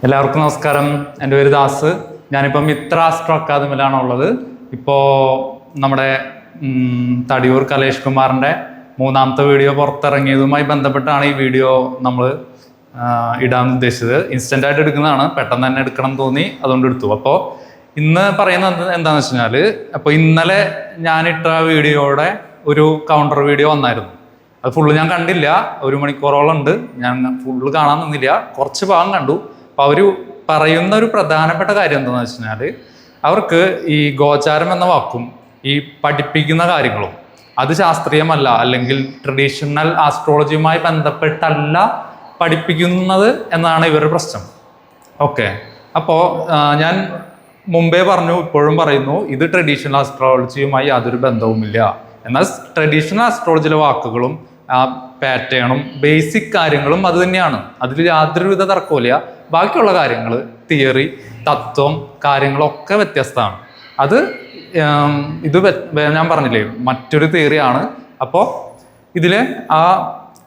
എല്ലാവർക്കും നമസ്കാരം. എൻ്റെ പേര് ദാസ്. ഞാനിപ്പോൾ മിത്ര ആസ്ട്രോ അക്കാദമിയിലാണുള്ളത്. ഇപ്പോൾ നമ്മുടെ തടിയൂർ കലേഷ് കുമാറിൻ്റെ മൂന്നാമത്തെ വീഡിയോ പുറത്തിറങ്ങിയതുമായി ബന്ധപ്പെട്ടാണ് ഈ വീഡിയോ നമ്മൾ ഇടാൻ ഉദ്ദേശിച്ചത്. ഇൻസ്റ്റൻ്റായിട്ട് എടുക്കുന്നതാണ്, പെട്ടെന്ന് തന്നെ എടുക്കണം തോന്നി, അതുകൊണ്ട് എടുത്തു. അപ്പോൾ ഇന്ന് പറയുന്നത് എന്താണെന്ന് വെച്ച് കഴിഞ്ഞാൽ, അപ്പോൾ ഇന്നലെ ഞാനിട്ട വീഡിയോയുടെ ഒരു കൗണ്ടർ വീഡിയോ വന്നായിരുന്നു. അത് ഫുള്ള് ഞാൻ കണ്ടില്ല, 1 മണിക്കൂറോളം ഉണ്ട്. ഞാൻ ഫുള്ള് കാണാൻ നിന്നില്ല, കുറച്ച് ഭാഗം കണ്ടു. അപ്പോൾ അവർ പറയുന്ന ഒരു പ്രധാനപ്പെട്ട കാര്യം എന്താണെന്ന് വെച്ച് കഴിഞ്ഞാൽ, അവർക്ക് ഈ ഗോചാരം എന്ന വാക്കും ഈ പഠിപ്പിക്കുന്ന കാര്യങ്ങളും അത് ശാസ്ത്രീയമല്ല, അല്ലെങ്കിൽ ട്രഡീഷണൽ ആസ്ട്രോളജിയുമായി ബന്ധപ്പെട്ടല്ല പഠിപ്പിക്കുന്നത് എന്നാണ് ഇവരുടെ പ്രശ്നം. ഓക്കെ, അപ്പോൾ ഞാൻ മുമ്പേ പറഞ്ഞു, ഇപ്പോഴും പറയുന്നു, ഇത് ട്രഡീഷണൽ ആസ്ട്രോളജിയുമായി യാതൊരു ബന്ധവുമില്ല. എന്നാൽ ട്രഡീഷണൽ ആസ്ട്രോളജിയിലെ വാക്കുകളും ആ പാറ്റേണും ബേസിക് കാര്യങ്ങളും അത് തന്നെയാണ്. അതിൽ യാതൊരുവിധ തർക്കമില്ല. ബാക്കിയുള്ള കാര്യങ്ങൾ, തിയറി, തത്വം, കാര്യങ്ങളൊക്കെ വ്യത്യസ്തമാണ്. അത് ഇത് ഞാൻ പറഞ്ഞില്ലേ, മറ്റൊരു തിയറിയാണ്. അപ്പോൾ ഇതിൽ ആ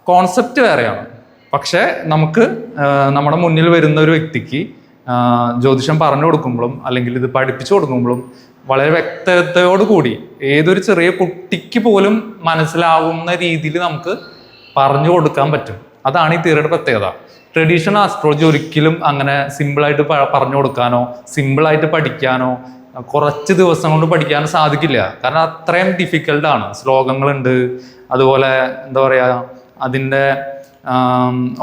കോൺസെപ്റ്റ് വേറെയാണ്. പക്ഷേ നമുക്ക് നമ്മുടെ മുന്നിൽ വരുന്ന ഒരു വ്യക്തിക്ക് ജ്യോതിഷം പറഞ്ഞു കൊടുക്കുമ്പോഴും അല്ലെങ്കിൽ ഇത് പഠിപ്പിച്ചു കൊടുക്കുമ്പോഴും വളരെ വ്യക്തതയോടുകൂടി ഏതൊരു ചെറിയ കുട്ടിക്ക് പോലും മനസ്സിലാവുന്ന രീതിയിൽ നമുക്ക് പറഞ്ഞു കൊടുക്കാൻ പറ്റും. അതാണ് ഈ തിയറിയുടെ പ്രത്യേകത. ട്രഡീഷണൽ ആസ്ട്രോളജി ഒരിക്കലും അങ്ങനെ സിമ്പിളായിട്ട് പറഞ്ഞു കൊടുക്കാനോ സിമ്പിളായിട്ട് പഠിക്കാനോ കുറച്ച് ദിവസം കൊണ്ട് പഠിക്കാനോ സാധിക്കില്ല. കാരണം അത്രയും ഡിഫിക്കൽട്ടാണ്. ശ്ലോകങ്ങളുണ്ട്, അതുപോലെ എന്താ പറയുക, അതിൻ്റെ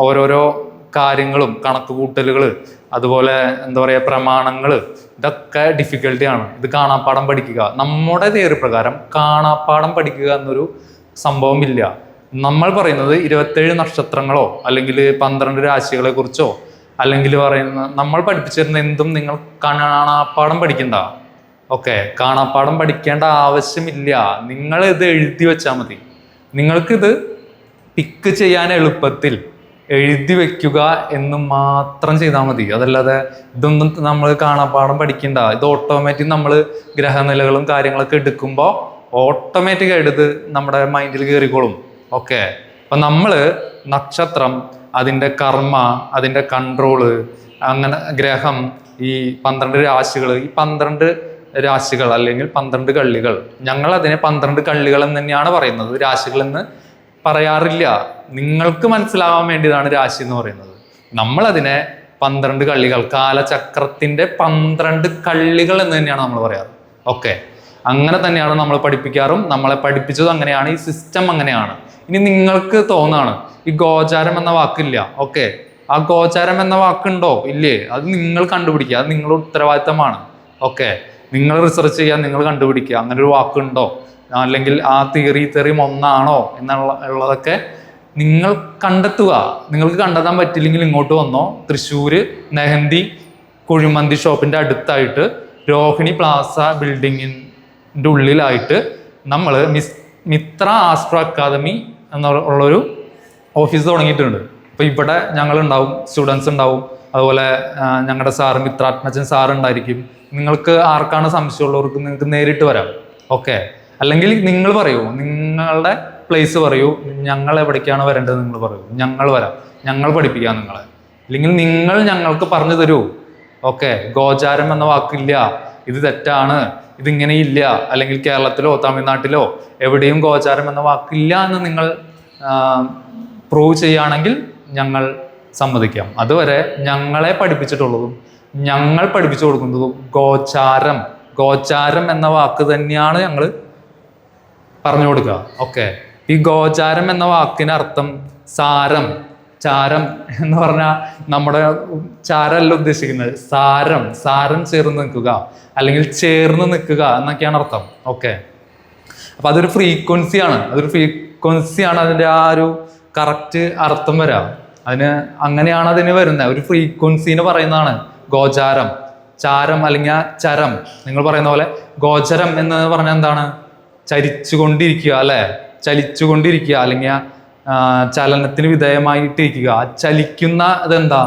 ഓരോരോ കാര്യങ്ങളും, കണക്ക് കൂട്ടലുകൾ, അതുപോലെ എന്താ പറയുക, പ്രമാണങ്ങൾ, ഇതൊക്കെ ഡിഫിക്കൽട്ടിയാണ്. ഇത് കാണാപ്പാഠം പഠിക്കുക, നമ്മുടെ തിയറി പ്രകാരം കാണാപ്പാഠം പഠിക്കുക എന്നൊരു സംഭവം ഇല്ല. നമ്മൾ പറയുന്നത് 27 നക്ഷത്രങ്ങളോ അല്ലെങ്കിൽ 12 രാശികളെ കുറിച്ചോ അല്ലെങ്കിൽ പറയുന്ന നമ്മൾ പഠിപ്പിച്ചിരുന്ന എന്തും നിങ്ങൾ കാണാപ്പാഠം പഠിക്കണ്ട. ഓക്കെ, കാണാപ്പാഠം പഠിക്കേണ്ട ആവശ്യമില്ല. നിങ്ങൾ ഇത് എഴുതി വെച്ചാൽ മതി. നിങ്ങൾക്കിത് പിക്ക് ചെയ്യാൻ എളുപ്പത്തിൽ എഴുതി വെക്കുക എന്ന് മാത്രം ചെയ്താൽ മതി. അതല്ലാതെ ഇതൊന്നും നമ്മൾ കാണാപ്പാഠം പഠിക്കണ്ട. ഇത് ഓട്ടോമാറ്റിക് നമ്മൾ ഗ്രഹനിലകളും കാര്യങ്ങളൊക്കെ എടുക്കുമ്പോൾ ഓട്ടോമാറ്റിക്കായിട്ട് ഇത് നമ്മുടെ മൈൻഡിൽ കയറിക്കോളും. ഓക്കെ, അപ്പം നമ്മൾ നക്ഷത്രം, അതിൻ്റെ കർമ്മ, അതിൻ്റെ കൺട്രോള്, അങ്ങനെ ഗ്രഹം, ഈ 12 രാശികൾ, ഈ 12 രാശികൾ അല്ലെങ്കിൽ 12 കള്ളികൾ, ഞങ്ങളതിനെ 12 കള്ളികൾ എന്ന് തന്നെയാണ് പറയുന്നത്. രാശികളെന്ന് പറയാറില്ല. നിങ്ങൾക്ക് മനസ്സിലാവാൻ വേണ്ടിയതാണ് രാശി എന്ന് പറയുന്നത്. നമ്മളതിനെ 12 കള്ളികൾ, കാലചക്രത്തിൻ്റെ 12 കള്ളികൾ എന്ന് തന്നെയാണ് നമ്മൾ പറയാറ്. ഓക്കെ, അങ്ങനെ തന്നെയാണ് നമ്മൾ പഠിപ്പിക്കാറും. നമ്മളെ പഠിപ്പിച്ചതും അങ്ങനെയാണ്. ഈ സിസ്റ്റം അങ്ങനെയാണ്. ഇനി നിങ്ങൾക്ക് തോന്നാണ് ഈ ഗോചാരം എന്ന വാക്കില്ല. ഓക്കെ, ആ ഗോചാരം എന്ന വാക്കുണ്ടോ ഇല്ലേ, അത് നിങ്ങൾ കണ്ടുപിടിക്കുക. അത് നിങ്ങളുടെ ഉത്തരവാദിത്തമാണ്. ഓക്കെ, നിങ്ങൾ റിസർച്ച് ചെയ്യുക, നിങ്ങൾ കണ്ടുപിടിക്കുക അങ്ങനെ ഒരു വാക്കുണ്ടോ, അല്ലെങ്കിൽ ആ തിയറിയും ഒന്നാണോ എന്നുള്ളതൊക്കെ നിങ്ങൾ കണ്ടെത്തുക. നിങ്ങൾക്ക് കണ്ടെത്താൻ പറ്റില്ലെങ്കിൽ ഇങ്ങോട്ട് വന്നോ. തൃശ്ശൂർ നെഹന്തി കുഴിമന്തി ഷോപ്പിൻ്റെ അടുത്തായിട്ട് രോഹിണി പ്ലാസ ബിൽഡിങ്ങിൻ്റെ ഉള്ളിലായിട്ട് നമ്മൾ മിത്ര ആസ്ട്രോ അക്കാദമി എന്നുള്ളൊരു ഓഫീസ് തുടങ്ങിയിട്ടുണ്ട്. അപ്പോൾ ഇവിടെ ഞങ്ങളുണ്ടാവും, സ്റ്റുഡൻസ് ഉണ്ടാവും, അതുപോലെ ഞങ്ങളുടെ സാറ് മിത്രാത്മജൻ സാറ് ഉണ്ടായിരിക്കും. നിങ്ങൾക്ക് ആർക്കാണ് സംശയമുള്ളവർക്ക് നിങ്ങൾക്ക് നേരിട്ട് വരാം. ഓക്കെ, അല്ലെങ്കിൽ നിങ്ങൾ പറയൂ, നിങ്ങളുടെ പ്ലേസ് പറയൂ, ഞങ്ങൾ എവിടേക്കാണ് വരേണ്ടത് നിങ്ങൾ പറയൂ, ഞങ്ങൾ വരാം, ഞങ്ങൾ പഠിപ്പിക്കാം നിങ്ങളെ. അല്ലെങ്കിൽ നിങ്ങൾ ഞങ്ങൾക്ക് പറഞ്ഞു തരൂ. ഓക്കെ, ഗോചാരം എന്ന വാക്കില്ല, ഇത് തെറ്റാണ്, ഇതിങ്ങനെയില്ല, അല്ലെങ്കിൽ കേരളത്തിലോ തമിഴ്നാട്ടിലോ എവിടെയും ഗോചാരം എന്ന വാക്കില്ല എന്ന് നിങ്ങൾ പ്രൂവ് ചെയ്യുകയാണെങ്കിൽ ഞങ്ങൾ സമ്മതിക്കാം. അതുവരെ ഞങ്ങളെ പഠിപ്പിച്ചിട്ടുള്ളതും ഞങ്ങൾ പഠിപ്പിച്ചു കൊടുക്കുന്നതും ഗോചാരം എന്ന വാക്ക് തന്നെയാണ് ഞങ്ങൾ പറഞ്ഞു കൊടുക്കുക. ഓക്കെ, ഈ ഗോചാരം എന്ന വാക്കിന് അർത്ഥം ചാരം എന്ന് പറഞ്ഞാൽ നമ്മുടെ ചാരമല്ല ഉദ്ദേശിക്കുന്നത്, സാരം ചേർന്ന് നിൽക്കുക അല്ലെങ്കിൽ ചേർന്ന് നിൽക്കുക എന്നൊക്കെയാണ് അർത്ഥം. ഓക്കെ, അപ്പം അതൊരു ഫ്രീക്വൻസിയാണ്. അതിൻ്റെ ആ ഒരു കറക്റ്റ് അർത്ഥം വരാം. അങ്ങനെയാണ് അതിന് വരുന്നത്. ഒരു ഫ്രീക്വൻസിന് പറയുന്നതാണ് ഗോചാരം. ചാരം അല്ലെങ്കിൽ ചരം, നിങ്ങൾ പറയുന്ന പോലെ ഗോചരം എന്ന് പറഞ്ഞാൽ എന്താണ്? ചലിച്ചുകൊണ്ടിരിക്കുക, അല്ലെ? ചലിച്ചുകൊണ്ടിരിക്കുക അല്ലെങ്കിൽ ചലനത്തിന് വിധേയമായിട്ടിരിക്കുക. ചലിക്കുന്ന ഇതെന്താ?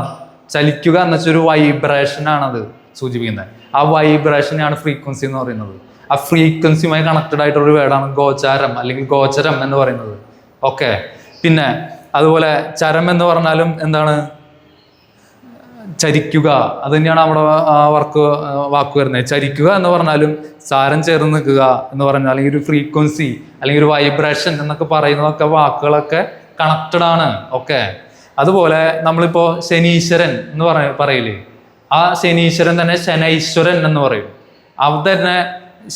ചലിക്കുക എന്ന് വെച്ചാൽ ഒരു വൈബ്രേഷനാണത് സൂചിപ്പിക്കുന്നത്. ആ വൈബ്രേഷനാണ് ഫ്രീക്വൻസി എന്ന് പറയുന്നത്. ആ ഫ്രീക്വൻസിയുമായി കണക്റ്റഡ് ആയിട്ടുള്ളൊരു വേർഡാണ് ഗോചാരം അല്ലെങ്കിൽ ഗോചരം എന്ന് പറയുന്നത്. ഓക്കെ, പിന്നെ അതുപോലെ ചരം എന്ന് പറഞ്ഞാലും എന്താണ്? ചരിക്കുക, അത് തന്നെയാണ് അവിടെ വാക്ക് വരുന്നത്. ചരിക്കുക എന്ന് പറഞ്ഞാലും സാരം ചേർന്ന് നിൽക്കുക എന്ന് പറഞ്ഞാൽ, അല്ലെങ്കിൽ ഒരു ഫ്രീക്വൻസി അല്ലെങ്കിൽ ഒരു വൈബ്രേഷൻ എന്നൊക്കെ പറയുന്നതൊക്കെ വാക്കുകളൊക്കെ കണക്റ്റഡ് ആണ്. ഓക്കെ, അതുപോലെ നമ്മളിപ്പോ ശനീശ്വരൻ എന്ന് പറയില്ലേ, ആ ശനീശ്വരൻ തന്നെ ശനൈശ്വരൻ എന്ന് പറയും. അത് തന്നെ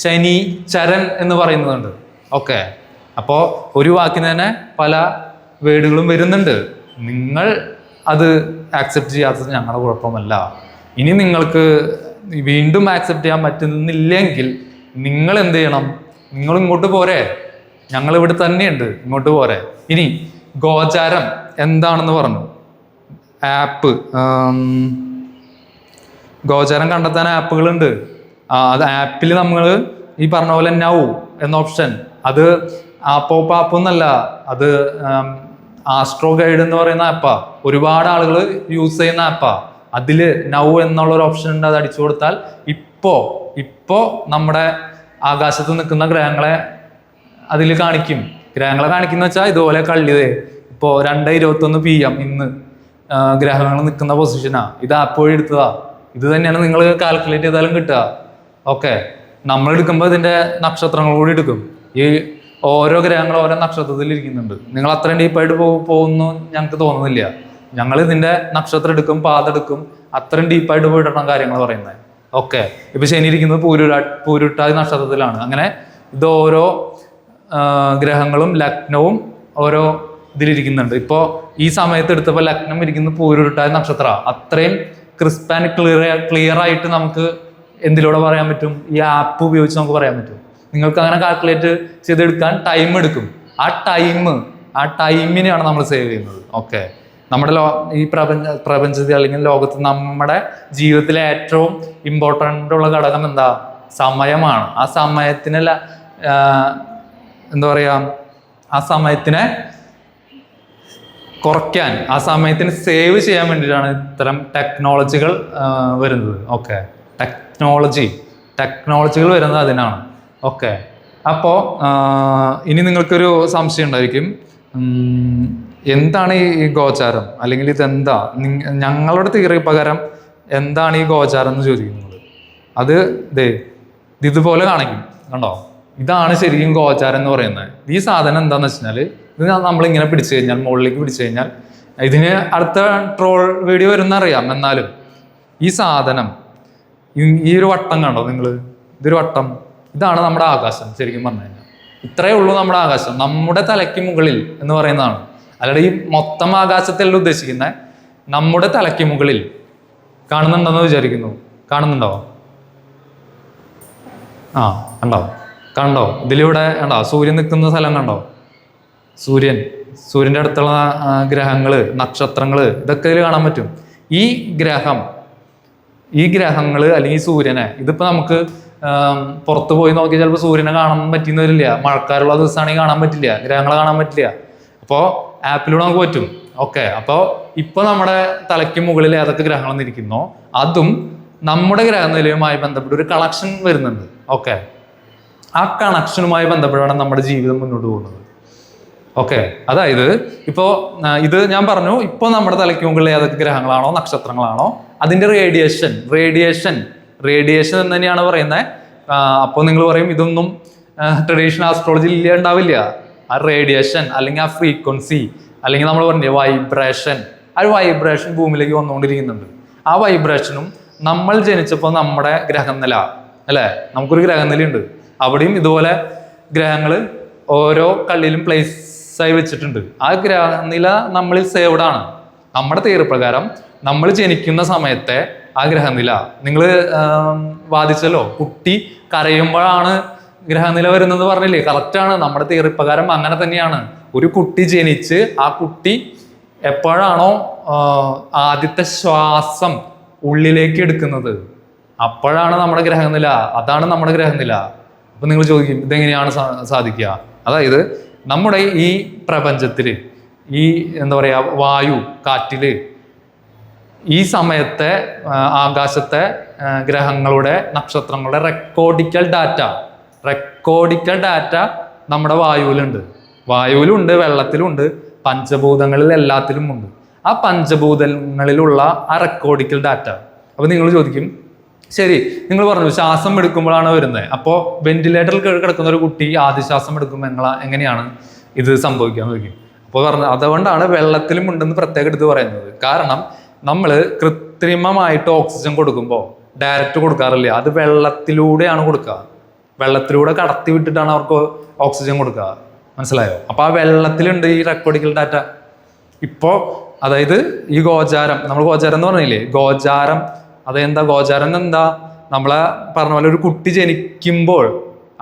ശനിചരൻ എന്ന് പറയുന്നുണ്ട്. ഓക്കെ, അപ്പോൾ ഒരു വാക്കിന് തന്നെ പല വേർഡുകളും വരുന്നുണ്ട്. നിങ്ങൾ അത് ആക്സെപ്റ്റ് ചെയ്യാത്തത് ഞങ്ങളുടെ കുഴപ്പമല്ല. ഇനി നിങ്ങൾക്ക് വീണ്ടും ആക്സെപ്റ്റ് ചെയ്യാൻ പറ്റുന്നില്ലെങ്കിൽ നിങ്ങൾ എന്ത് ചെയ്യണം? നിങ്ങൾ ഇങ്ങോട്ട് പോരെ, ഞങ്ങൾ ഇവിടെ തന്നെയുണ്ട്, ഇങ്ങോട്ട് പോരെ. ഇനി ഗോചാരം എന്താണെന്ന് പറഞ്ഞു. ആപ്പ്, ഗോചാരം കണ്ടെത്താൻ ആപ്പുകളുണ്ട്. അത് ആപ്പിൽ നമ്മൾ ഈ പറഞ്ഞ പോലെ നൗ എന്ന ഓപ്ഷൻ, അത് ആപ്പൊന്നല്ല, അത് ആസ്ട്രോ ഗൈഡ് എന്ന് പറയുന്ന ആപ്പാ. ഒരുപാട് ആളുകൾ യൂസ് ചെയ്യുന്ന ആപ്പാ. അതിൽ നൗ എന്നുള്ള ഒരു ഓപ്ഷൻ ഉണ്ട്. അത് അടിച്ചു കൊടുത്താൽ ഇപ്പോ നമ്മുടെ ആകാശത്ത് നിൽക്കുന്ന ഗ്രഹങ്ങളെ അതിൽ കാണിക്കും. ഗ്രഹങ്ങളെ കാണിക്കുന്ന വെച്ചാൽ ഇതുപോലെ കള്ളിയതേ ഇപ്പോൾ 2:21 PM ഇന്ന് ഗ്രഹങ്ങൾ നിൽക്കുന്ന പൊസിഷനാ. ഇത് ആപ്പ് വഴി എടുത്തതാ. ഇത് തന്നെയാണ് നിങ്ങൾ കാൽക്കുലേറ്റ് ചെയ്താലും കിട്ടുക. ഓക്കെ, നമ്മൾ എടുക്കുമ്പോൾ ഇതിന്റെ നക്ഷത്രങ്ങൾ കൂടി എടുക്കും. ഈ ഓരോ ഗ്രഹങ്ങൾ ഓരോ നക്ഷത്രത്തിൽ ഇരിക്കുന്നുണ്ട്. നിങ്ങൾ അത്രയും ഡീപ്പായിട്ട് പോകുന്നു ഞങ്ങൾക്ക് തോന്നുന്നില്ല. ഞങ്ങൾ ഇതിന്റെ നക്ഷത്രം എടുക്കും, പാതെടുക്കും, അത്രയും ഡീപ്പായിട്ട് പോയിട്ടാണ് കാര്യങ്ങൾ പറയുന്നത്. ഓക്കെ, ഇപ്പൊ ശനി ഇരിക്കുന്നത് പൂരുട്ടാതി നക്ഷത്രത്തിലാണ്. അങ്ങനെ ഇത് ഓരോ ഗ്രഹങ്ങളും ലഗ്നവും ഓരോ ഇതിലിരിക്കുന്നുണ്ട്. ഇപ്പോൾ ഈ സമയത്ത് എടുത്തപ്പോൾ ലഗ്നം ഇരിക്കുന്നത് പൂരുട്ടാതി നക്ഷത്ര. അത്രയും ക്രിസ്പ് ആൻഡ് ക്ലിയർ ആയിട്ട് നമുക്ക് എന്തിലൂടെ പറയാൻ പറ്റും? ഈ ആപ്പ് ഉപയോഗിച്ച് നമുക്ക് പറയാൻ പറ്റും. നിങ്ങൾക്ക് അങ്ങനെ കാൽക്കുലേറ്റ് ചെയ്തെടുക്കാൻ ടൈം എടുക്കും. ആ ടൈമിനെയാണ് നമ്മൾ സേവ് ചെയ്യുന്നത്. ഓക്കെ, നമ്മുടെ ഈ പ്രപഞ്ചത്തിൽ അല്ലെങ്കിൽ ലോകത്ത് നമ്മുടെ ജീവിതത്തിലെ ഏറ്റവും ഇമ്പോർട്ടൻ്റ് ഉള്ള ഘടകം എന്താ? സമയമാണ്. ആ സമയത്തിനല്ല എന്താ പറയുക, ആ സമയത്തിനെ കുറയ്ക്കാൻ, ആ സമയത്തിന് സേവ് ചെയ്യാൻ വേണ്ടിയിട്ടാണ് ഇത്തരം ടെക്നോളജികൾ വരുന്നത്. ഓക്കെ, ടെക്നോളജികൾ വരുന്നത് അതിനാണ്. ഓക്കെ, അപ്പോൾ ഇനി നിങ്ങൾക്കൊരു സംശയം ഉണ്ടായിരിക്കും, എന്താണ് ഈ ഗോചാരം, അല്ലെങ്കിൽ ഇതെന്താ, ഞങ്ങളുടെ തിയറി പ്രകാരം എന്താണ് ഈ ഗോചാരം എന്ന് ചോദിക്കുന്നത്. അത് ഇതുപോലെ കാണിക്കും, കണ്ടോ? ഇതാണ് ശരിക്കും ഗോചാരം എന്ന് പറയുന്നത്. ഈ സാധനം എന്താന്ന് വെച്ചാൽ, ഇത് നമ്മളിങ്ങനെ പിടിച്ചു കഴിഞ്ഞാൽ, മുകളിലേക്ക് പിടിച്ചു കഴിഞ്ഞാൽ, ഇതിന് അടുത്ത ട്രോൾ വീഡിയോ വരുന്ന അറിയാം. എന്നാലും ഈ സാധനം, ഈ ഒരു വട്ടം കണ്ടോ നിങ്ങൾ? ഇതൊരു വട്ടം, ഇതാണ് നമ്മുടെ ആകാശം. ശരിക്കും പറഞ്ഞു കഴിഞ്ഞാൽ ഇത്രയേ ഉള്ളൂ നമ്മുടെ ആകാശം, നമ്മുടെ തലയ്ക്ക് മുകളിൽ എന്ന് പറയുന്നതാണ്. അല്ലാതെ ഈ മൊത്തം ആകാശത്തല്ല ഉദ്ദേശിക്കുന്നത്, നമ്മുടെ തലയ്ക്ക് മുകളിൽ. കാണുന്നുണ്ടെന്ന് വിചാരിക്കുന്നു. കാണുന്നുണ്ടോ? കണ്ടോ? ഇതിലൂടെ കണ്ടോ സൂര്യൻ നിൽക്കുന്ന സ്ഥലം കണ്ടോ? സൂര്യന്റെ അടുത്തുള്ള ഗ്രഹങ്ങള്, നക്ഷത്രങ്ങള്, ഇതൊക്കെ ഇതിൽ കാണാൻ പറ്റും. ഈ ഗ്രഹങ്ങള് അല്ലെങ്കിൽ സൂര്യനെ, ഇതിപ്പോ നമുക്ക് പുറത്ത് പോയി നോക്കി ചിലപ്പോൾ സൂര്യനെ കാണാൻ പറ്റിയെന്ന് വരില്ല. മഴക്കാരുള്ള ദിവസമാണെങ്കിൽ കാണാൻ പറ്റില്ല, ഗ്രഹങ്ങളെ കാണാൻ പറ്റില്ല. അപ്പോൾ ആപ്പിലൂടെ നമുക്ക് പറ്റും. ഓക്കെ, അപ്പോൾ ഇപ്പൊ നമ്മുടെ തലയ്ക്ക് മുകളിൽ ഏതൊക്കെ ഗ്രഹങ്ങൾ ഇരിക്കുന്നോ അതും നമ്മുടെ ഗ്രഹനിലയുമായി ബന്ധപ്പെട്ട് ഒരു കണക്ഷൻ വരുന്നുണ്ട്. ഓക്കെ, ആ കണക്ഷനുമായി ബന്ധപ്പെട്ടാണ് നമ്മുടെ ജീവിതം മുന്നോട്ട് പോകുന്നത്. ഓക്കെ, അതായത് ഇപ്പോ ഇത് ഞാൻ പറഞ്ഞു, ഇപ്പൊ നമ്മുടെ തലയ്ക്ക് മുകളിൽ ഏതൊക്കെ ഗ്രഹങ്ങളാണോ നക്ഷത്രങ്ങളാണോ അതിന്റെ റേഡിയേഷൻ എന്ന് തന്നെയാണ് പറയുന്നത്. അപ്പോൾ നിങ്ങൾ പറയും ഇതൊന്നും ട്രഡീഷണൽ ആസ്ട്രോളജിയിൽ ഉണ്ടാവില്ല. ആ റേഡിയേഷൻ അല്ലെങ്കിൽ ആ ഫ്രീക്വൻസി അല്ലെങ്കിൽ നമ്മൾ പറഞ്ഞില്ലേ വൈബ്രേഷൻ, ആ ഒരു വൈബ്രേഷൻ ഭൂമിയിലേക്ക് വന്നുകൊണ്ടിരിക്കുന്നുണ്ട്. ആ വൈബ്രേഷനും നമ്മൾ ജനിച്ചപ്പോൾ നമ്മുടെ ഗ്രഹനില അല്ലേ, നമുക്കൊരു ഗ്രഹനിലയുണ്ട്. അവിടെയും ഇതുപോലെ ഗ്രഹങ്ങൾ ഓരോ കള്ളിയിലും പ്ലേസ് ആയി വെച്ചിട്ടുണ്ട്. ആ ഗ്രഹനില നമ്മളിൽ സേവ്ഡ് ആണ്. നമ്മുടെ തിയറി പ്രകാരം നമ്മൾ ജനിക്കുന്ന സമയത്തെ ആ ഗ്രഹനില, നിങ്ങൾ വാദിച്ചല്ലോ, കുട്ടി കരയുമ്പോഴാണ് ഗ്രഹനില വരുന്നത് പറഞ്ഞില്ലേ? കറക്റ്റാണ്. നമ്മുടെ തിയറി പ്രകാരം അങ്ങനെ തന്നെയാണ്. ഒരു കുട്ടി ജനിച്ച് ആ കുട്ടി എപ്പോഴാണോ ആദ്യത്തെ ശ്വാസം ഉള്ളിലേക്ക് എടുക്കുന്നത് അപ്പോഴാണ് നമ്മുടെ ഗ്രഹനില. അതാണ് നമ്മുടെ ഗ്രഹനില. അപ്പൊ നിങ്ങൾ ചോദിക്കും ഇതെങ്ങനെയാണ് സാധിക്കുക? അതായത് നമ്മുടെ ഈ പ്രപഞ്ചത്തില്, ഈ എന്താ പറയാ വായു, കാറ്റില്, ഈ സമയത്തെ ആകാശത്തെ ഗ്രഹങ്ങളുടെ നക്ഷത്രങ്ങളുടെ റെക്കോർഡിക്കൽ ഡാറ്റ നമ്മുടെ വായുവിലുണ്ട്, വെള്ളത്തിലുണ്ട്, പഞ്ചഭൂതങ്ങളിൽ എല്ലാത്തിലും ഉണ്ട്. ആ ആ പഞ്ചഭൂതങ്ങളിലുള്ള ആ റെക്കോർഡിക്കൽ ഡാറ്റ. അപ്പൊ നിങ്ങൾ ചോദിക്കും, ശരി നിങ്ങൾ പറഞ്ഞു ശ്വാസം എടുക്കുമ്പോഴാണ് വരുന്നത്, അപ്പോൾ വെന്റിലേറ്ററിൽ കിടക്കുന്ന ഒരു കുട്ടി ആദ്യ ശ്വാസം എടുക്കുമ്പോൾ എങ്ങനെയാണ് ഇത് സംഭവിക്കാൻ ചോദിക്കും. അപ്പോൾ പറഞ്ഞു അതുകൊണ്ടാണ് വെള്ളത്തിലും ഉണ്ടെന്ന് പ്രത്യേകം എടുത്ത് പറയുന്നത്. കാരണം നമ്മൾ കൃത്രിമമായിട്ട് ഓക്സിജൻ കൊടുക്കുമ്പോൾ ഡയറക്റ്റ് കൊടുക്കാറില്ല, അത് വെള്ളത്തിലൂടെയാണ് കൊടുക്കുക. വെള്ളത്തിലൂടെ കടത്തി വിട്ടിട്ടാണ് അവർക്ക് ഓക്സിജൻ കൊടുക്കുക. മനസ്സിലായോ? അപ്പൊ ആ വെള്ളത്തിലുണ്ട് ഈ റെക്കോർഡിക്കൽ ഡാറ്റ. ഇപ്പോ അതായത് ഈ ഗോചാരം, നമ്മൾ ഗോചാരം എന്ന് പറഞ്ഞില്ലേ, ഗോചാരം അതെന്താ? ഗോചാരം എന്താ? നമ്മളെ പറഞ്ഞ പോലെ ഒരു കുട്ടി ജനിക്കുമ്പോൾ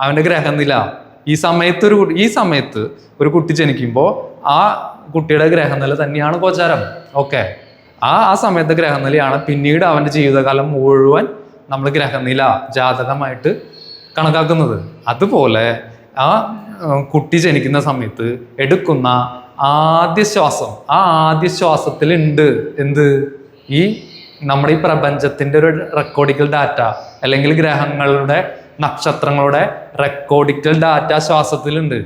അവന്റെ ഗ്രഹനില ഈ സമയത്ത് ഒരു കുട്ടി ജനിക്കുമ്പോൾ ആ കുട്ടിയുടെ ഗ്രഹനില തന്നെയാണ് ഗോചാരം. ഓക്കെ, ആ സമയത്തെ ഗ്രഹനിലയാണ് പിന്നീട് അവന്റെ ജീവിതകാലം മുഴുവൻ നമ്മൾ ഗ്രഹനില ജാതകമായിട്ട് കണക്കാക്കുന്നത്. അതുപോലെ ആ കുട്ടി ജനിക്കുന്ന സമയത്ത് എടുക്കുന്ന ആദ്യ ശ്വാസത്തിലുണ്ട് എന്ത്? ഈ നമ്മുടെ ഈ പ്രപഞ്ചത്തിന്റെ ഒരു റെക്കോർഡിക്കൽ ഡാറ്റ, അല്ലെങ്കിൽ ഗ്രഹങ്ങളുടെ നക്ഷത്രങ്ങളുടെ റെക്കോർഡിക്കൽ ഡാറ്റ ശ്വാസത്തിലുണ്ട്.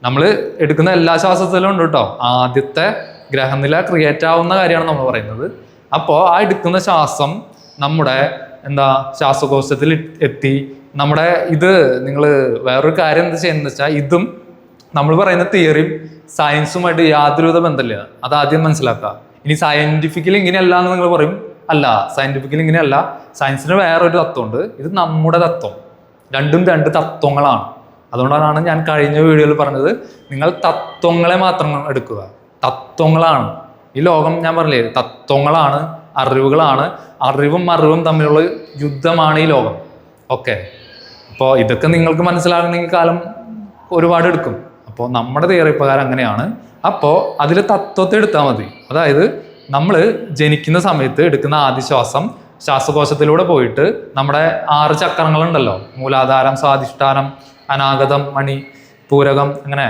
നമ്മൾ എടുക്കുന്ന എല്ലാ ശ്വാസത്തിലും ഉണ്ട് കേട്ടോ. ആദ്യത്തെ ഗ്രഹനില ക്രിയേറ്റ് ആവുന്ന കാര്യമാണ് നമ്മൾ പറയുന്നത്. അപ്പോൾ ആ എടുക്കുന്ന ശ്വാസം നമ്മുടെ ശ്വാസകോശത്തിൽ എത്തി. നമ്മുടെ ഇത് നിങ്ങൾ വേറൊരു കാര്യം എന്താ ചെയ്യുന്നത് വെച്ചാൽ, ഇതും നമ്മൾ പറയുന്ന തിയറിയും സയൻസുമായിട്ട് യാതൊരുവിധ ബന്ധമില്ല. അത് ആദ്യം മനസ്സിലാക്കുക. ഇനി സയന്റിഫിക്കലി ഇങ്ങനെയല്ല എന്ന് നിങ്ങൾ പറയും. അല്ല, സയന്റിഫിക്കലി ഇങ്ങനെയല്ല. സയൻസിന് വേറൊരു തത്വമുണ്ട്, ഇത് നമ്മുടെ തത്വം. രണ്ടും രണ്ട് തത്വങ്ങളാണ്. അതുകൊണ്ടാണ് ഞാൻ കഴിഞ്ഞ വീഡിയോയിൽ പറഞ്ഞത്, നിങ്ങൾ തത്വങ്ങളെ മാത്രം എടുക്കുക. തത്വങ്ങളാണ് ഈ ലോകം. ഞാൻ പറഞ്ഞില്ലേ, തത്വങ്ങളാണ്, അറിവുകളാണ്. അറിവും തമ്മിലുള്ള യുദ്ധമാണ് ഈ ലോകം. ഓക്കെ, അപ്പോൾ ഇതൊക്കെ നിങ്ങൾക്ക് മനസ്സിലാകണമെങ്കിൽ കാലം ഒരുപാട് എടുക്കും. അപ്പോൾ നമ്മുടെ തിയറി പ്രകാരം അങ്ങനെയാണ്. അപ്പോൾ അതിൽ തത്വത്തെ എടുത്താൽ മതി. അതായത് നമ്മൾ ജനിക്കുന്ന സമയത്ത് എടുക്കുന്ന ആദ്യ ശ്വാസം ശ്വാസകോശത്തിലൂടെ പോയിട്ട് നമ്മുടെ 6 ചക്രങ്ങളുണ്ടല്ലോ, മൂലാധാരം, സ്വാധിഷ്ഠാനം, അനാഗതം, മണി, പൂരകം, അങ്ങനെ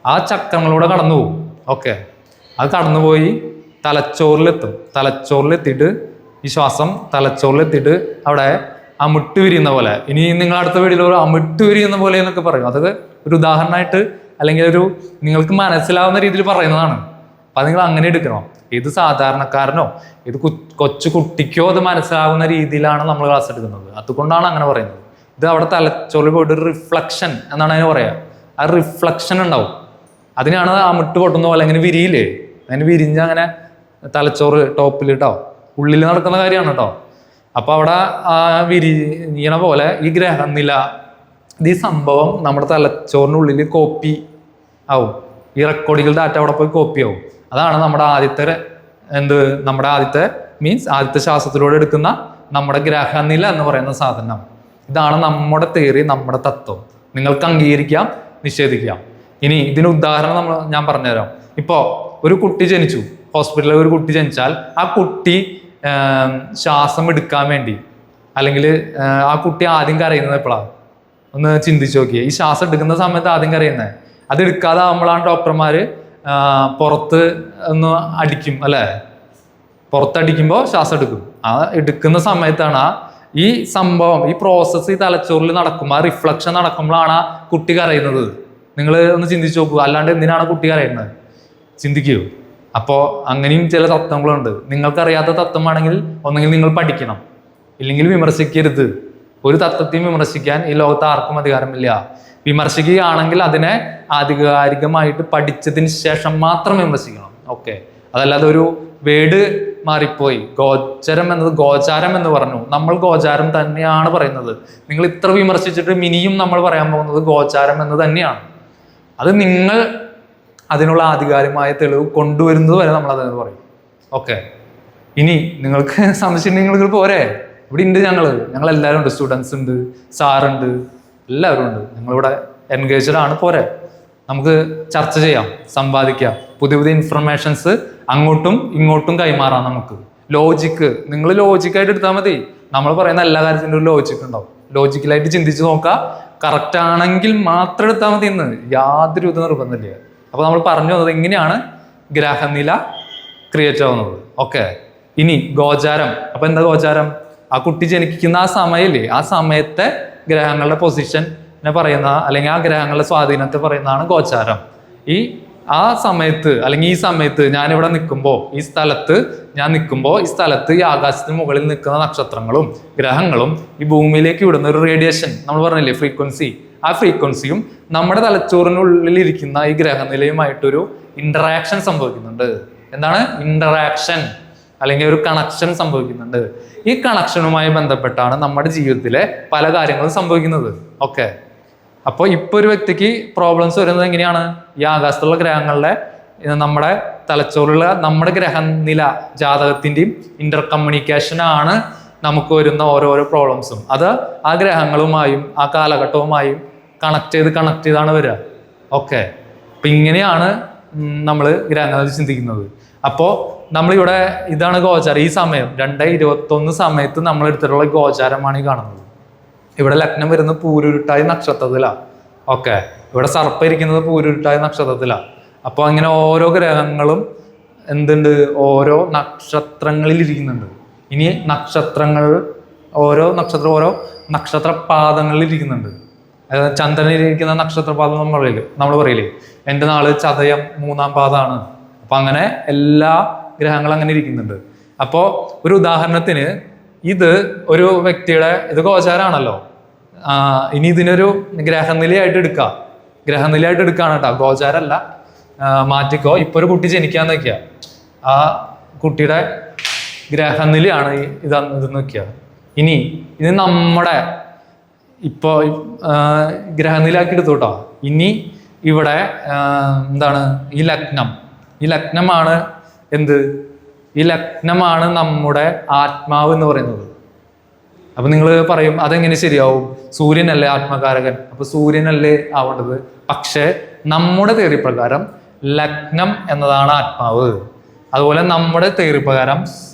ആ ചക്രങ്ങളിലൂടെ കടന്നു പോകും. ഓക്കെ, അത് കടന്നുപോയി തലച്ചോറിലെത്തിയിട്ട് ഈ ശ്വാസം തലച്ചോറിലെത്തിയിട്ട് അവിടെ അമിട്ട് വിരിയുന്ന പോലെ, ഇനി നിങ്ങൾ അടുത്ത വീഡിയോയിൽ ഒരു അമിട്ട് വിരിയുന്ന പോലെ എന്നൊക്കെ പറയും. അതൊക്കെ ഒരു ഉദാഹരണമായിട്ട് അല്ലെങ്കിൽ നിങ്ങൾക്ക് മനസ്സിലാവുന്ന രീതിയിൽ പറയുന്നതാണ്. അപ്പം നിങ്ങൾ അങ്ങനെ എടുക്കണം. ഇത് സാധാരണക്കാരനോ ഇത് കൊച്ചു കുട്ടിക്കോ അത് മനസ്സിലാവുന്ന രീതിയിലാണ് നമ്മൾ ക്ലാസ് എടുക്കുന്നത്. അതുകൊണ്ടാണ് അങ്ങനെ പറയുന്നത്. ഇത് അവിടെ തലച്ചോറിൽ പോയിട്ട് ഒരു റിഫ്ലക്ഷൻ എന്നാണ് അതിന് പറയുക. ആ റിഫ്ലക്ഷൻ ഉണ്ടാവും. അതിനാണ് അമിട്ട് പൊട്ടുന്ന പോലെ അങ്ങനെ വിരിയില്ലേ, അങ്ങനെ വിരിഞ്ഞ് അങ്ങനെ തലച്ചോറ് ടോപ്പിൽ കേട്ടോ, ഉള്ളിൽ നടക്കുന്ന കാര്യമാണ് കേട്ടോ. അപ്പൊ അവിടെ ആ വിരിയണ പോലെ ഈ ഗ്രഹനില, ഈ സംഭവം നമ്മുടെ തലച്ചോറിനുള്ളിൽ കോപ്പി ആവും. ഈ റെക്കോർഡിക്കൽ ഡാറ്റ അവിടെ പോയി കോപ്പി ആവും. അതാണ് നമ്മുടെ ആദ്യത്തെ ശ്വാസത്തിലൂടെ എടുക്കുന്ന നമ്മുടെ ഗ്രഹനില എന്ന് പറയുന്ന സാധനം. ഇതാണ് നമ്മുടെ തിയറി, നമ്മുടെ തത്വം. നിങ്ങൾക്ക് അംഗീകരിക്കാം, നിഷേധിക്കാം. ഇനി ഇതിന് ഉദാഹരണം ഞാൻ പറഞ്ഞുതരാം. ഇപ്പോൾ ഒരു കുട്ടി ജനിച്ചു, ഹോസ്പിറ്റലിൽ ഒരു കുട്ടി ജനിച്ചാൽ ആ കുട്ടി ശ്വാസം എടുക്കാൻ വേണ്ടി, അല്ലെങ്കിൽ ആ കുട്ടി ആദ്യം കരയുന്നത് എപ്പോഴാണ്? ഒന്ന് ചിന്തിച്ചു നോക്കിയേ. ഈ ശ്വാസം എടുക്കുന്ന സമയത്ത് ആദ്യം കരയുന്നത്. അത് എടുക്കാതെ ആകുമ്പോഴാണ് ഡോക്ടർമാര് പുറത്ത് ഒന്ന് അടിക്കും അല്ലേ, പുറത്തടിക്കുമ്പോൾ ശ്വാസം എടുക്കും. ആ എടുക്കുന്ന സമയത്താണ് ഈ സംഭവം, ഈ പ്രോസസ്സ് ഈ തലച്ചോറിൽ നടക്കും. ആ റിഫ്ലക്ഷൻ നടക്കുമ്പോഴാണ് ആ കുട്ടി കരയുന്നത്. നിങ്ങൾ ഒന്ന് ചിന്തിച്ചു നോക്കൂ. അല്ലാണ്ട് എന്തിനാണ് കുട്ടി കരയുന്നത്? ചിന്തിക്കൂ. അപ്പോൾ അങ്ങനെയും ചില തത്വങ്ങളുണ്ട്. നിങ്ങൾക്കറിയാത്ത തത്വമാണെങ്കിൽ ഒന്നെങ്കിൽ നിങ്ങൾ പഠിക്കണം, ഇല്ലെങ്കിൽ വിമർശിക്കരുത്. ഒരു തത്വത്തെയും വിമർശിക്കാൻ ഈ ലോകത്ത് ആർക്കും അധികാരമില്ല. വിമർശിക്കുകയാണെങ്കിൽ അതിനെ ആധികാരികമായിട്ട് പഠിച്ചതിന് ശേഷം മാത്രം വിമർശിക്കണം. ഓക്കെ, അതല്ലാതെ ഒരു വേർഡ് മാറിപ്പോയി, ഗോചരം എന്ന് പറഞ്ഞു. നമ്മൾ ഗോചാരം തന്നെയാണ് പറയുന്നത്. നിങ്ങൾ ഇത്ര വിമർശിച്ചിട്ട് ഇനിയും നമ്മൾ പറയാൻ പോകുന്നത് ഗോചാരം എന്ന് തന്നെയാണ്. അത് നിങ്ങൾ അതിനുള്ള ആധികാരികമായ തെളിവ് കൊണ്ടുവരുന്നത് വരെ നമ്മൾ അതെന്ന് പറയും. ഓക്കെ, ഇനി നിങ്ങൾക്ക് സംശയം പോരെ, ഇവിടെ ഉണ്ട് ഞങ്ങൾ എല്ലാവരും ഉണ്ട്. സ്റ്റുഡൻസ് ഉണ്ട്, സാറുണ്ട്, എല്ലാവരും ഉണ്ട്. ഞങ്ങളിവിടെ എൻഗേജ്ഡ് ആണ്. പോരെ, നമുക്ക് ചർച്ച ചെയ്യാം, സമ്പാദിക്കാം, പുതിയ ഇൻഫർമേഷൻസ് അങ്ങോട്ടും ഇങ്ങോട്ടും കൈമാറാം. നമുക്ക് നിങ്ങൾ ലോജിക്കായിട്ട് എടുത്താൽ മതി. നമ്മൾ പറയുന്ന എല്ലാ കാര്യത്തിൻ്റെ ഒരു ലോജിക്ക് ഉണ്ടാവും. ലോജിക്കലായിട്ട് ചിന്തിച്ച് നോക്കുക. കറക്റ്റ് ആണെങ്കിൽ മാത്രം എടുത്താൽ മതി. ഇന്ന് യാതൊരു ഇത് നിർബന്ധമില്ല. അപ്പൊ നമ്മൾ പറഞ്ഞു വന്നത് ഇങ്ങനെയാണ് ഗ്രഹനില ക്രിയേറ്റ് ആവുന്നത്. ഓക്കെ, ഇനി ഗോചാരം. അപ്പൊ എന്താ ഗോചാരം? ആ കുട്ടി ജനിക്കുന്ന ആ സമയമില്ലേ, ആ സമയത്തെ ഗ്രഹങ്ങളുടെ പൊസിഷനെ പറയുന്ന, അല്ലെങ്കിൽ ആ ഗ്രഹങ്ങളുടെ സ്വാധീനത്തെ പറയുന്നതാണ് ഗോചാരം. ഈ ആ സമയത്ത് അല്ലെങ്കിൽ ഈ സമയത്ത് ഞാനിവിടെ നിൽക്കുമ്പോൾ ഈ സ്ഥലത്ത് ഈ ആകാശത്തിന് മുകളിൽ നിൽക്കുന്ന നക്ഷത്രങ്ങളും ഗ്രഹങ്ങളും ഈ ഭൂമിയിലേക്ക് വിടുന്ന ഒരു റേഡിയേഷൻ നമ്മൾ പറഞ്ഞില്ലേ ഫ്രീക്വൻസി, ആ ഫ്രീക്വൻസിയും നമ്മുടെ തലച്ചോറിനുള്ളിൽ ഇരിക്കുന്ന ഈ ഗ്രഹനിലയുമായിട്ടൊരു ഇന്ററാക്ഷൻ സംഭവിക്കുന്നുണ്ട്. എന്താണ് ഇന്ററാക്ഷൻ അല്ലെങ്കിൽ ഒരു കണക്ഷൻ സംഭവിക്കുന്നുണ്ട്. ഈ കണക്ഷനുമായി ബന്ധപ്പെട്ടാണ് നമ്മുടെ ജീവിതത്തിലെ പല കാര്യങ്ങളും സംഭവിക്കുന്നത്. ഓക്കെ, അപ്പോൾ ഇപ്പോൾ ഒരു വ്യക്തിക്ക് പ്രോബ്ലംസ് വരുന്നത് എങ്ങനെയാണ്? ഈ ആകാശത്തുള്ള ഗ്രഹങ്ങളുടെ നമ്മുടെ തലച്ചോറിലുള്ള നമ്മുടെ ഗ്രഹനില ജാതകത്തിൻ്റെയും ഇന്റർ കമ്മ്യൂണിക്കേഷനാണ് നമുക്ക് വരുന്ന ഓരോരോ പ്രോബ്ലംസും. അത് ആ ഗ്രഹങ്ങളുമായും ആ കാലഘട്ടവുമായും കണക്ട് ചെയ്താണ് വരിക. ഓക്കെ, അപ്പം ഇങ്ങനെയാണ് നമ്മൾ ഗ്രഹങ്ങളിൽ ചിന്തിക്കുന്നത്. അപ്പോൾ നമ്മളിവിടെ ഇതാണ് ഗോചാരം. ഈ സമയം 2021 സമയത്ത് നമ്മൾ എടുത്തിട്ടുള്ള ഗോചാരമാണ് ഈ കാണുന്നത്. ഇവിടെ ലഗ്നം വരുന്നത് പൂരുരുട്ടായി നക്ഷത്രത്തിലാണ്. ഓക്കെ, ഇവിടെ സർപ്പം ഇരിക്കുന്നത് പൂരുരുട്ടായി നക്ഷത്രത്തിലാണ്. അപ്പോൾ അങ്ങനെ ഓരോ ഗ്രഹങ്ങളും എന്തുണ്ട്, ഓരോ നക്ഷത്രങ്ങളിൽ ഇരിക്കുന്നുണ്ട്. ഇനി നക്ഷത്രങ്ങൾ ഓരോ നക്ഷത്രപാദങ്ങളിൽ ഇരിക്കുന്നുണ്ട്. അതായത് ചന്ദ്രനിലിരിക്കുന്ന നക്ഷത്രപാദം നമ്മൾ പറയില്ലേ, എൻ്റെ നാള് ചതയം 3-ാം പാദമാണ്. അപ്പൊ അങ്ങനെ എല്ലാ ഗ്രഹങ്ങളും അങ്ങനെ ഇരിക്കുന്നുണ്ട്. അപ്പോൾ ഒരു ഉദാഹരണത്തിന് ഇത് ഒരു വ്യക്തിയുടെ ഇത് ഗോചാരാണല്ലോ, ഇനി ഇതിനൊരു ഗ്രഹനിലയായിട്ട് എടുക്കുകയാണ് കേട്ടോ, ഗോചാരല്ല, മാറ്റിക്കോ. ഇപ്പൊ ഒരു കുട്ടി ജനിക്കാന്ന് വെക്കുക, ആ കുട്ടിയുടെ ഗ്രഹനിലയാണ് ഇതെന്ന് വെക്കുക. ഇനി ഇത് നമ്മുടെ ഇപ്പോ ഗ്രഹനിലാക്കി എടുത്തു കേട്ടോ. ഇനി ഇവിടെ എന്താണ് ഈ ലഗ്നമാണ് ഈ ലഗ്നമാണ് നമ്മുടെ ആത്മാവ് എന്ന് പറയുന്നത്. അപ്പൊ നിങ്ങൾ പറയും അതെങ്ങനെ ശരിയാവും, സൂര്യനല്ലേ ആത്മകാരകൻ, അപ്പൊ സൂര്യനല്ലേ ആവേണ്ടത്. പക്ഷെ നമ്മുടെ തിയറി പ്രകാരം ലഗ്നം എന്നതാണ് ആത്മാവ്. അതുപോലെ നമ്മുടെ തിയറി പ്രകാരം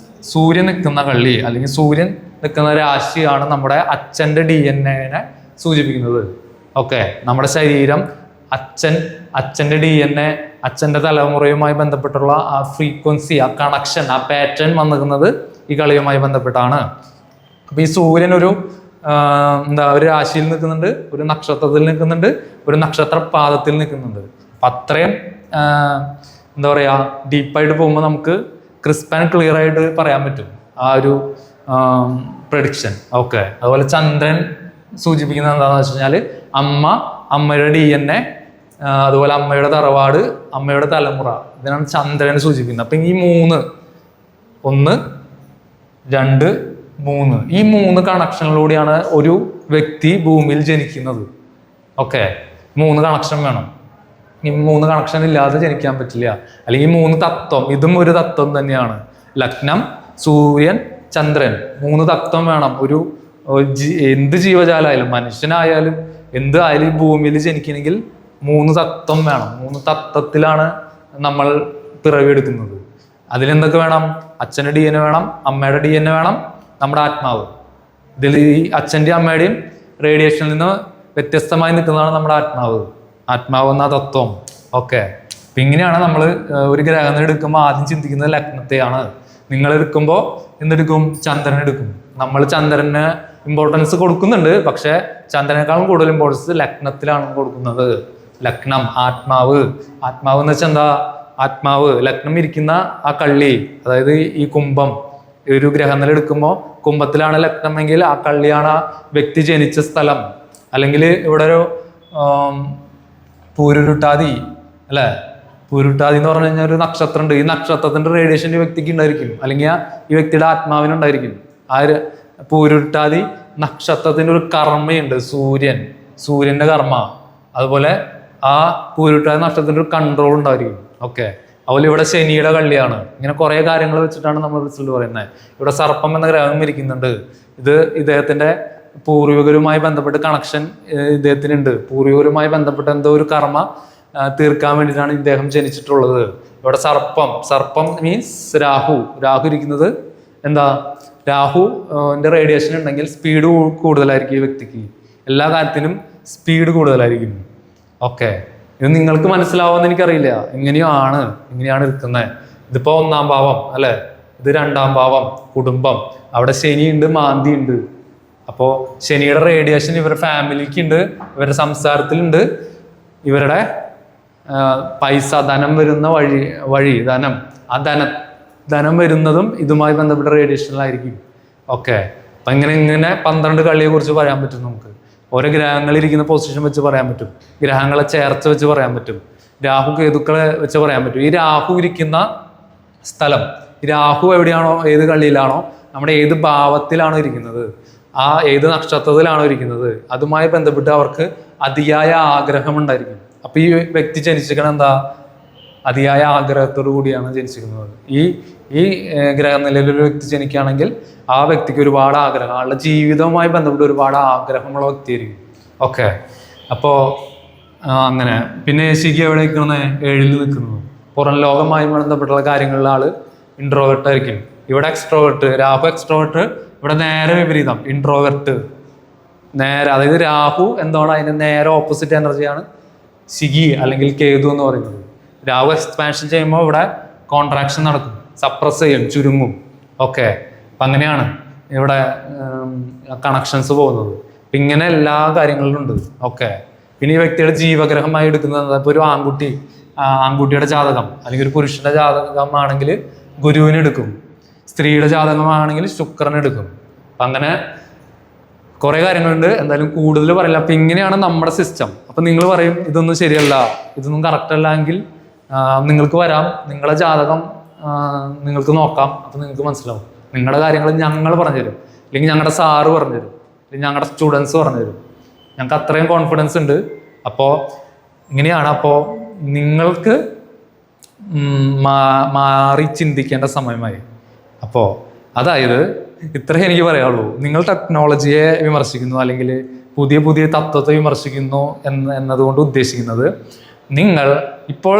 സൂര്യൻ നിൽക്കുന്ന കള്ളി അല്ലെങ്കിൽ സൂര്യൻ നിൽക്കുന്ന രാശിയാണ് നമ്മുടെ അച്ഛൻ്റെ DNA സൂചിപ്പിക്കുന്നത്. ഓക്കെ, നമ്മുടെ ശരീരം അച്ഛൻ്റെ DNA, അച്ഛൻ്റെ തലമുറയുമായി ബന്ധപ്പെട്ടുള്ള ആ ഫ്രീക്വൻസി, ആ കണക്ഷൻ, ആ പാറ്റേൺ വന്നിരിക്കുന്നത് ഈ കളിയുമായി ബന്ധപ്പെട്ടാണ്. അപ്പൊ ഈ സൂര്യൻ ഒരു രാശിയിൽ നിൽക്കുന്നുണ്ട്, ഒരു നക്ഷത്രത്തിൽ നിൽക്കുന്നുണ്ട്, ഒരു നക്ഷത്രപാദത്തിൽ നിൽക്കുന്നുണ്ട്. അപ്പൊ അത്രയും എന്താ പറയാ ഡീപ്പായിട്ട് പോകുമ്പോൾ നമുക്ക് ക്രിസ്പ് ആൻഡ് ക്ലിയർ ആയിട്ട് പറയാൻ പറ്റും ആ ഒരു പ്രഡിക്ഷൻ. ഓക്കെ, അതുപോലെ ചന്ദ്രൻ സൂചിപ്പിക്കുന്നത് എന്താണെന്ന് വെച്ച് കഴിഞ്ഞാൽ അമ്മയുടെ DNA, അതുപോലെ അമ്മയുടെ തറവാട്, അമ്മയുടെ തലമുറ, ഇതിനാണ് ചന്ദ്രനെ സൂചിപ്പിക്കുന്നത്. അപ്പൊ ഈ 1, 2, 3 ഈ 3 കണക്ഷനിലൂടെയാണ് ഒരു വ്യക്തി ഭൂമിയിൽ ജനിക്കുന്നത്. ഓക്കെ, 3 കണക്ഷൻ വേണം. ഈ 3 കണക്ഷൻ ഇല്ലാതെ ജനിക്കാൻ പറ്റില്ല. അല്ലെങ്കിൽ 3 തത്വം, ഇതും ഒരു തത്വം തന്നെയാണ്. ലഗ്നം, സൂര്യൻ, ചന്ദ്രൻ, 3 തത്വം വേണം. എന്ത് ജീവജാലമായാലും മനുഷ്യനായാലും എന്തായാലും ഈ ഭൂമിയിൽ ജനിക്കണമെങ്കിൽ 3 തത്വം വേണം. 3 തത്വത്തിലാണ് നമ്മൾ പിറവിയെടുക്കുന്നത്. അതിലെന്തൊക്കെ വേണം? അച്ഛൻ്റെ DNA വേണം, അമ്മയുടെ DNA വേണം, നമ്മുടെ ആത്മാവ്. ഇതിൽ ഈ അച്ഛൻ്റെയും അമ്മയുടെയും റേഡിയേഷനിൽ നിന്ന് വ്യത്യസ്തമായി നിൽക്കുന്നതാണ് നമ്മുടെ ആത്മാവ് എന്ന തത്വം. ഓക്കെ, അപ്പം ഇങ്ങനെയാണ് നമ്മൾ ഒരു ഗ്രഹം എടുക്കുമ്പോൾ ആദ്യം ചിന്തിക്കുന്നത് ലഗ്നത്തെയാണ്. നിങ്ങൾ എടുക്കുമ്പോൾ എന്തെടുക്കും? ചന്ദ്രൻ എടുക്കും. നമ്മൾ ചന്ദ്രന് ഇമ്പോർട്ടൻസ് കൊടുക്കുന്നുണ്ട്, പക്ഷെ ചന്ദ്രനേക്കാളും കൂടുതൽ ഇമ്പോർട്ടൻസ് ലഗ്നത്തിലാണ് കൊടുക്കുന്നത്. ലഗ്നം, ആത്മാവ് എന്ന് വെച്ചാൽ എന്താ? ആത്മാവ്, ലഗ്നം ഇരിക്കുന്ന ആ കള്ളി, അതായത് ഈ കുംഭം, ഒരു ഗ്രഹനില എടുക്കുമ്പോൾ കുംഭത്തിലാണ് ലഗ്നമെങ്കിൽ ആ കള്ളിയാണ് ആ വ്യക്തി ജനിച്ച സ്ഥലം. അല്ലെങ്കിൽ ഇവിടെ ഒരു പൂരുരുട്ടാതി അല്ലേ, പൂരുരുട്ടാതി എന്ന് പറഞ്ഞു കഴിഞ്ഞാൽ ഒരു നക്ഷത്രം ഉണ്ട്. ഈ നക്ഷത്രത്തിന്റെ റേഡിയേഷൻ ഈ വ്യക്തിക്ക് ഉണ്ടായിരിക്കും, അല്ലെങ്കിൽ ഈ വ്യക്തിയുടെ ആത്മാവിനുണ്ടായിരിക്കും. ആ പൂരുരുട്ടാതി നക്ഷത്രത്തിന്റെ ഒരു കർമ്മയുണ്ട്, സൂര്യന്റെ കർമ്മ. അതുപോലെ ആ പൂരുരുട്ടാതി നക്ഷത്രത്തിന്റെ ഒരു കൺട്രോൾ ഉണ്ടായിരിക്കും. ഓക്കെ, അതുപോലെ ഇവിടെ ശനിയുടെ കള്ളിയാണ്. ഇങ്ങനെ കുറെ കാര്യങ്ങൾ വെച്ചിട്ടാണ് നമ്മൾ റിസൾട്ട് പറയുന്നത്. ഇവിടെ സർപ്പം എന്ന ഗ്രഹം ഇരിക്കുന്നുണ്ട്. ഇത് ഇദ്ദേഹത്തിന്റെ പൂർവികരുമായി ബന്ധപ്പെട്ട് കണക്ഷൻ ഇദ്ദേഹത്തിനുണ്ട്. പൂർവികരുമായി ബന്ധപ്പെട്ട എന്തോ ഒരു കർമ്മ തീർക്കാൻ വേണ്ടിയിട്ടാണ് ഇദ്ദേഹം ജനിച്ചിട്ടുള്ളത്. ഇവിടെ സർപ്പം മീൻസ് രാഹു ഇരിക്കുന്നത് എന്താ? രാഹുവിന്റെ റേഡിയേഷൻ ഉണ്ടെങ്കിൽ സ്പീഡ് കൂടുതലായിരിക്കും ഈ വ്യക്തിക്ക്. എല്ലാ കാര്യത്തിനും സ്പീഡ് കൂടുതലായിരിക്കും. ഓക്കെ, ഇത് നിങ്ങൾക്ക് മനസ്സിലാവുമെന്ന് എനിക്കറിയില്ല. ഇങ്ങനെയാണ് ഇരിക്കുന്നത്. ഇതിപ്പോ 1-ാം ഭാവം അല്ലെ, ഇത് 2-ാം ഭാവം കുടുംബം. അവിടെ ശനിയുണ്ട്, മാന്തിയുണ്ട്. അപ്പോൾ ശനിയുടെ റേഡിയേഷൻ ഇവരുടെ ഫാമിലിക്ക് ഉണ്ട്, ഇവരുടെ സംസാരത്തിലുണ്ട്, ഇവരുടെ പൈസ ധനം വരുന്ന വഴി ധനം ആ ധനം വരുന്നതും ഇതുമായി ബന്ധപ്പെട്ട റേഡിയേഷനിലായിരിക്കും. ഓക്കെ, അപ്പം ഇങ്ങനെ 12 കളിയെ കുറിച്ച് പറയാൻ പറ്റും നമുക്ക്. ഓരോ ഗ്രഹങ്ങളിരിക്കുന്ന പൊസിഷൻ വെച്ച് പറയാൻ പറ്റും, ഗ്രഹങ്ങളെ ചേർച്ച വെച്ച് പറയാൻ പറ്റും, രാഹു കേതുക്കളെ വെച്ച് പറയാൻ പറ്റും. ഈ രാഹു ഇരിക്കുന്ന സ്ഥലം, രാഹു എവിടെയാണോ, ഏത് കളിയിലാണോ, നമ്മുടെ ഏത് ഭാവത്തിലാണോ ഇരിക്കുന്നത്, ആ ഏത് നക്ഷത്രത്തിലാണോ ഇരിക്കുന്നത്, അതുമായി ബന്ധപ്പെട്ട് അവർക്ക് അതിയായ ആഗ്രഹം ഉണ്ടായിരിക്കും. അപ്പൊ ഈ വ്യക്തി ജനിച്ചിരിക്കണം എന്താ, അതിയായ ആഗ്രഹത്തോടു കൂടിയാണ് ജനിച്ചിരിക്കുന്നത്. ഈ ഗ്രഹനിലയിലൊരു വ്യക്തി ജനിക്കുകയാണെങ്കിൽ ആ വ്യക്തിക്ക് ഒരുപാട് ആഗ്രഹം, ആളുടെ ജീവിതവുമായി ബന്ധപ്പെട്ട് ഒരുപാട് ആഗ്രഹമുള്ള വ്യക്തിയായിരിക്കും. ഓക്കെ, അപ്പോൾ അങ്ങനെ. പിന്നെ ശിഖി എവിടെ നിൽക്കുന്നത്, 7-ൽ നിൽക്കുന്നത്. പുറം ലോകവുമായി ബന്ധപ്പെട്ടുള്ള കാര്യങ്ങളിൽ ആള് ഇൻട്രോവേർട്ട് ആയിരിക്കും. ഇവിടെ എക്സ്ട്രോവേർട്ട്, രാഹു എക്സ്ട്രോവേർട്ട്, ഇവിടെ നേരെ വിപരീതം ഇൻട്രോവേർട്ട്. നേരെ, അതായത് രാഹു എന്താണ്, അതിന്റെ നേരെ ഓപ്പോസിറ്റ് എനർജിയാണ് ശിഖി അല്ലെങ്കിൽ കേതു എന്ന് പറയുന്നത്. രാഹു എക്സ്പാൻഷൻ ചെയ്യുമ്പോൾ ഇവിടെ കോൺട്രാക്ഷൻ നടക്കും, സപ്രസ് ചെയ്യും, ചുരുങ്ങും. ഓക്കെ, അപ്പം അങ്ങനെയാണ് ഇവിടെ കണക്ഷൻസ് പോകുന്നത്. അപ്പം ഇങ്ങനെ എല്ലാ കാര്യങ്ങളിലും ഉണ്ട്. ഓക്കെ, പിന്നെ ഈ വ്യക്തിയുടെ ജീവഗ്രഹമായി എടുക്കുന്നത്, ഇപ്പോൾ ഒരു ആൺകുട്ടിയുടെ ജാതകം അല്ലെങ്കിൽ ഒരു പുരുഷന്റെ ജാതകമാണെങ്കിൽ ഗുരുവിന് എടുക്കും, സ്ത്രീയുടെ ജാതകമാണെങ്കിൽ ശുക്രന് എടുക്കും. അപ്പം അങ്ങനെ കുറെ കാര്യങ്ങളുണ്ട്, എന്തായാലും കൂടുതൽ പറയില്ല. അപ്പം ഇങ്ങനെയാണ് നമ്മുടെ സിസ്റ്റം. അപ്പം നിങ്ങൾ പറയും ഇതൊന്നും ശരിയല്ല, ഇതൊന്നും കറക്റ്റ് അല്ല എങ്കിൽ നിങ്ങൾക്ക് വരാം, നിങ്ങളുടെ ജാതകം നിങ്ങൾക്ക് നോക്കാം, അപ്പം നിങ്ങൾക്ക് മനസ്സിലാവും. നിങ്ങളുടെ കാര്യങ്ങൾ ഞങ്ങൾ പറഞ്ഞുതരും, അല്ലെങ്കിൽ ഞങ്ങളുടെ സാറ് പറഞ്ഞുതരും, അല്ലെങ്കിൽ ഞങ്ങളുടെ സ്റ്റുഡൻസ് പറഞ്ഞുതരും. ഞങ്ങൾക്ക് അത്രയും കോൺഫിഡൻസ് ഉണ്ട്. അപ്പോൾ ഇങ്ങനെയാണ്. അപ്പോൾ നിങ്ങൾക്ക് മാറി ചിന്തിക്കേണ്ട സമയമായി. അപ്പോൾ അതായത് ഇത്രയും എനിക്ക് പറയാനുള്ളൂ. നിങ്ങൾ ടെക്നോളജിയെ വിമർശിക്കുന്നു അല്ലെങ്കിൽ പുതിയ തത്വത്തെ വിമർശിക്കുന്നു എന്നതുകൊണ്ട് ഉദ്ദേശിക്കുന്നത്, നിങ്ങൾ ഇപ്പോൾ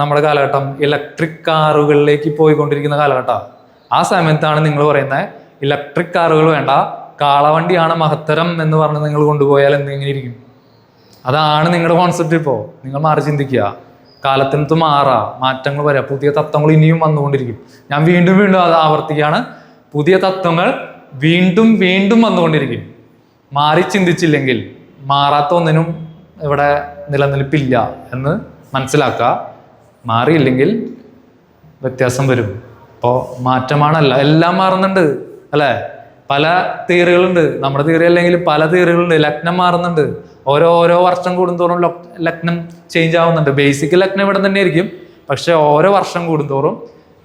നമ്മുടെ കാലഘട്ടം ഇലക്ട്രിക് കാറുകളിലേക്ക് പോയിക്കൊണ്ടിരിക്കുന്ന കാലഘട്ടമാണ്. ആ സമയത്താണ് നിങ്ങൾ പറയുന്നത് ഇലക്ട്രിക് കാറുകൾ വേണ്ട, കാളവണ്ടിയാണ് മഹത്തരം എന്ന് പറഞ്ഞ് നിങ്ങൾ കൊണ്ടുപോയാൽ എന്തെങ്കിലും ഇരിക്കും. അതാണ് നിങ്ങളുടെ കോൺസെപ്റ്റ്. ഇപ്പോൾ നിങ്ങൾ മാറി ചിന്തിക്കുക, കാലത്തിനകത്ത് മാറ്റങ്ങൾ വരിക, പുതിയ തത്വങ്ങൾ ഇനിയും വന്നുകൊണ്ടിരിക്കും. ഞാൻ വീണ്ടും അത് ആവർത്തിക്കുകയാണ്, പുതിയ തത്വങ്ങൾ വീണ്ടും വന്നുകൊണ്ടിരിക്കും. മാറി ചിന്തിച്ചില്ലെങ്കിൽ മാറാത്ത ഒന്നിനും ഇവിടെ നിലനിൽപ്പില്ല എന്ന് മനസ്സിലാക്കുക. മാറിയില്ലെങ്കിൽ വ്യത്യാസം വരും. അപ്പോൾ മാറ്റമാണല്ല, എല്ലാം മാറുന്നുണ്ട് അല്ലേ. പല തിയറികളുണ്ട്, നമ്മുടെ തിയറി അല്ലെങ്കിൽ പല തിയറികളുണ്ട്. ലഗ്നം മാറുന്നുണ്ട്, ഓരോ വർഷം കൂടുന്തോറും ലഗ്നം ചേഞ്ച് ആവുന്നുണ്ട്. ബേസിക് ലഗ്നം ഇവിടെ തന്നെ ആയിരിക്കും, പക്ഷെ ഓരോ വർഷം കൂടുന്തോറും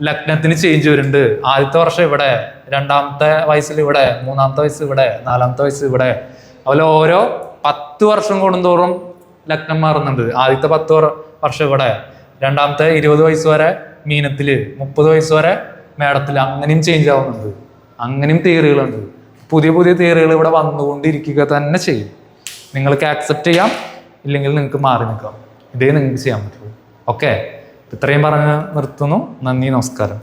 ലഗ്നത്തിന് ചേഞ്ച് വരുന്നുണ്ട്. ആദ്യത്തെ വർഷം ഇവിടെ, രണ്ടാമത്തെ വയസ്സിൽ ഇവിടെ, മൂന്നാമത്തെ വയസ്സ് ഇവിടെ, നാലാമത്തെ വയസ്സ് ഇവിടെ. അതുപോലെ ഓരോ 10 വർഷം കൂടുന്തോറും ലഗ്നം മാറുന്നുണ്ട്. ആദ്യത്തെ 10 വർഷം ഇവിടെ, രണ്ടാമത്തെ 20 വയസ്സ് വരെ മീനത്തില്, 30 വയസ്സ് വരെ മേടത്തില്, അങ്ങനെയും ചേഞ്ച് ആവുന്നുണ്ട്. അങ്ങനെയും തിയറികളുണ്ട്. പുതിയ തിയറികൾ ഇവിടെ വന്നുകൊണ്ടിരിക്കുക തന്നെ ചെയ്യും. നിങ്ങൾക്ക് ആക്സെപ്റ്റ് ചെയ്യാം, ഇല്ലെങ്കിൽ നിങ്ങൾക്ക് മാറി നിൽക്കാം. ഇതേ നിങ്ങൾക്ക് ചെയ്യാൻ പറ്റുള്ളൂ. ഓക്കെ, ഇത്രയും പറഞ്ഞ് നിർത്തുന്നു. നന്ദി, നമസ്കാരം.